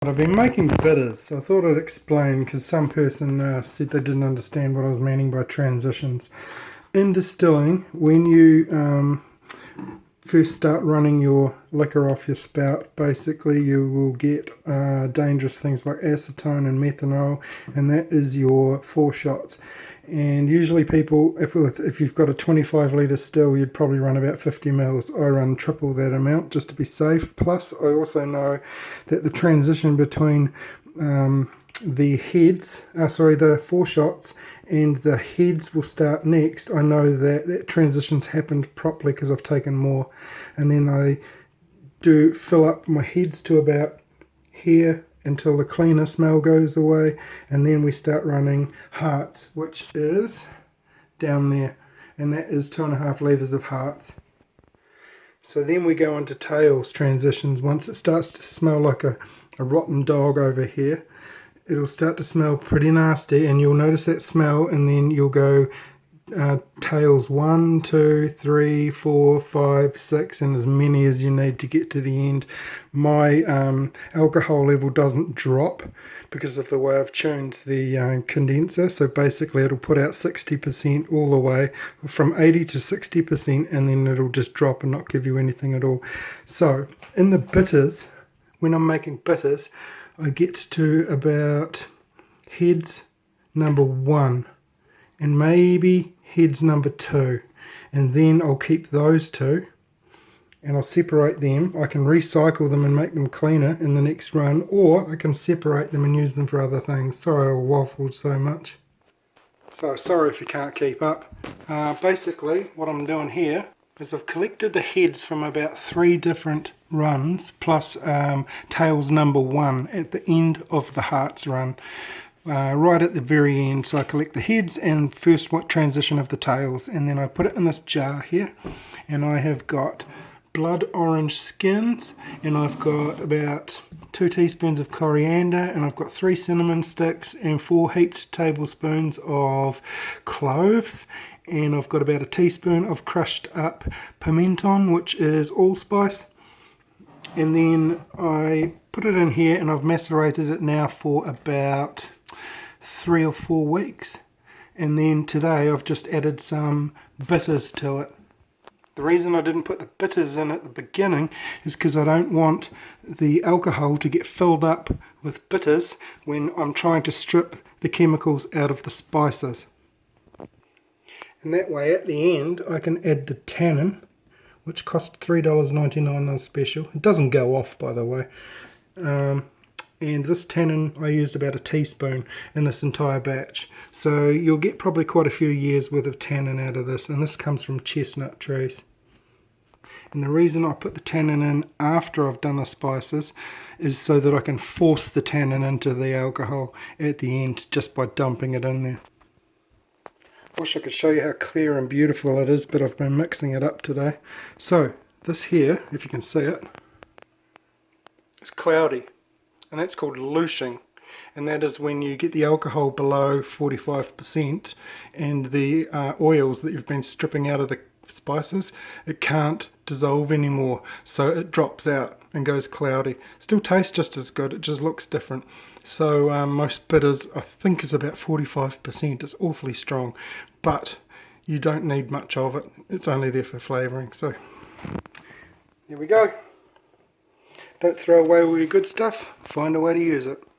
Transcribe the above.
I've been making bitters, so I thought I'd explain because some person said they didn't understand what I was meaning by transitions. In distilling, when you first start running your liquor off your spout, basically you will get dangerous things like acetone and methanol, and that is your foreshots. And usually people, if you've got a 25 litre still, you'd probably run about 50 mils. I run triple that amount just to be safe. Plus, I also know that the transition between the foreshots and the heads will start next. I know that transition's happened properly because I've taken more. And then I do fill up my heads to about here until the cleaner smell goes away, and then we start running hearts, which is down there, and that is 2.5 litres of hearts. So then we go into tails transitions. Once it starts to smell like a rotten dog over here, it'll start to smell pretty nasty, and you'll notice that smell, and then you'll go tails 1, 2, 3, 4, 5, 6, and as many as you need to get to the end. My alcohol level doesn't drop because of the way I've tuned the condenser, so basically it'll put out 60% all the way, from 80 to 60%, and then it'll just drop and not give you anything at all. So in the bitters, when I'm making bitters, I get to about heads number 1 and maybe heads number 2, and then I'll keep those two and I'll separate them. I can recycle them and make them cleaner in the next run, or I can separate them and use them for other things. Sorry I waffled so much. So sorry if you can't keep up. Basically what I'm doing here is I've collected the heads from about 3 different runs, plus tails number 1 at the end of the hearts run. Right at the very end, so I collect the heads and first transition of the tails, and then I put it in this jar here, and I have got blood orange skins, and I've got about 2 teaspoons of coriander, and I've got 3 cinnamon sticks and 4 heaped tablespoons of cloves, and I've got about a teaspoon of crushed up pimenton, which is allspice. And then I put it in here, and I've macerated it now for about 3 or 4 weeks, and then today I've just added some bitters to it. The reason I didn't put the bitters in at the beginning is because I don't want the alcohol to get filled up with bitters when I'm trying to strip the chemicals out of the spices. And that way at the end I can add the tannin, which cost $3.99 on special. It doesn't go off, by the way. And this tannin, I used about a teaspoon in this entire batch. So you'll get probably quite a few years worth of tannin out of this, and this comes from chestnut trees. And the reason I put the tannin in after I've done the spices is so that I can force the tannin into the alcohol at the end just by dumping it in there. Wish I could show you how clear and beautiful it is, but I've been mixing it up today. So this here, if you can see it, is cloudy, and that's called lushing, and that is when you get the alcohol below 45% and the oils that you've been stripping out of the spices, it can't dissolve anymore, so it drops out and goes cloudy. Still tastes just as good, it just looks different. So most bitters I think is about 45%. It's awfully strong, but you don't need much of it. It's only there for flavouring. So here we go. Don't throw away all your good stuff, find a way to use it.